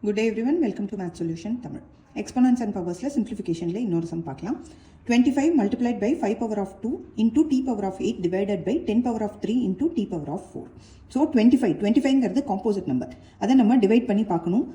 Good day everyone, welcome to Math Solution Tamil. Exponents and powers la simplification la இன்னொரு sum பார்க்கலாம். 25 multiplied by 5 power of 2 into t power of 8 divided by 10 power of 3 into t power of 4. So 25 ங்கிறது composite number. அதை நம்ம divide பண்ணி பார்க்கணும்.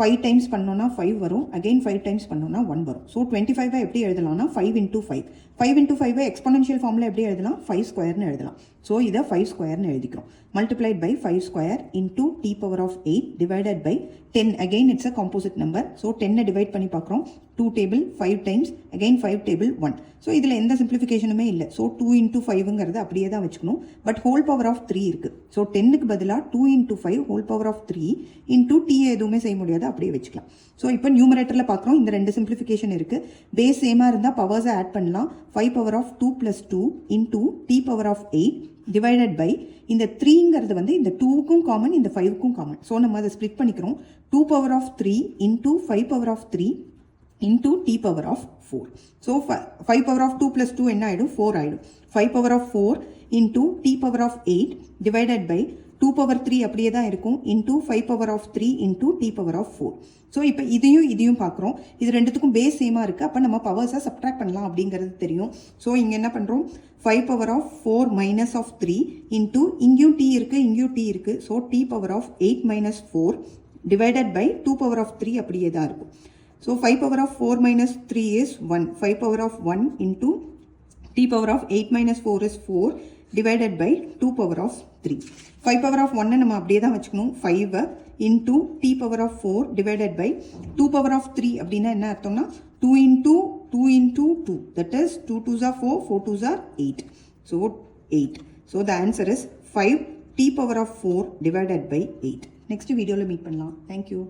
5 times பண்ணோம்னா 5 வரும், again 5 times பண்ணோம்னா 1 வரும். So 25 எப்படி எழுதலாம்னா 5 into 5. 5 into 5 exponential formula எப்படி எழுதலாம்? 5 square னு எழுதலாம். So இதை 5 square னு எழுதிக்கிறோம். Multiplied by 5 square into t power of 8 divided by 10. Again it's a composite number. So 10 divide பண்ணி பார்க்கிறோம். 2 table 5 times, again 5 table 1. So இதில் எந்த simplificationமே இல்லை. So 2 into 5ங்கிறது அப்படியே தான் வச்சுக்கணும். But whole power of 3 இருக்கு. So 10க்கு பதிலா 2 into 5 whole power of 3 into t எதுவுமே செய்ய முடியாது, அப்படியே வச்சுக்கலாம். ஸோ இப்போ நியூமரேட்டரில் பார்க்குறோம், இந்த ரெண்டு சிம்பிளிஃபிகேஷன் இருக்குது. பேஸ் சேமாக இருந்தால் பவர்ஸை ஆட் பண்ணலாம். 5 power of 2 plus 2 into t power of 8 divided by இந்த 3ங்கிறது வந்து இந்த 2க்கும் காமன், இந்த 5க்கும் காமன். ஸோ நம்ம அதை ஸ்ப்ளிட் பண்ணிக்கிறோம். 2 power of 3 into 5 power of 3 into t power of 4. So 5 power of 2 plus 2 என்ன ஆகிடும்? 4 ஆகிடும். 5 power of 4 into t power of 8 divided by 2 power 3 அப்படியே தான் இருக்கும் into 5 power of 3 into t power of 4. So இப்போ இதையும் பார்க்குறோம். இது ரெண்டுத்துக்கும் பேஸ் சேமாக இருக்குது. அப்போ நம்ம பவர்ஸை சப்ட்ராக்ட் பண்ணலாம் அப்படிங்கிறது தெரியும். ஸோ இங்கே என்ன பண்ணுறோம்? 5 power of 4 minus of 3 into இங்கேயும் t இருக்குது, இங்கேயும் t இருக்குது. So t power of 8 minus 4 divided by 2 power of 3 அப்படியே தான் இருக்கும். So 5 power of 4 minus 3 is 1. 5 power of 1 into t power of 8 minus 4 is 4 divided by 2 power of 3. 5 power of 1 நம்ம அப்படியே தான் வச்சுக்கணும். 5 into t power of 4 divided by 2 power of 3 அப்படின்னா என்ன அர்த்தம்னா 2 into 2 that is 2 2s are 4, 4 2s are 8. So 8. So the answer is 5 t power of 4 divided by 8. Next video meet பண்ணலாம். Thank you.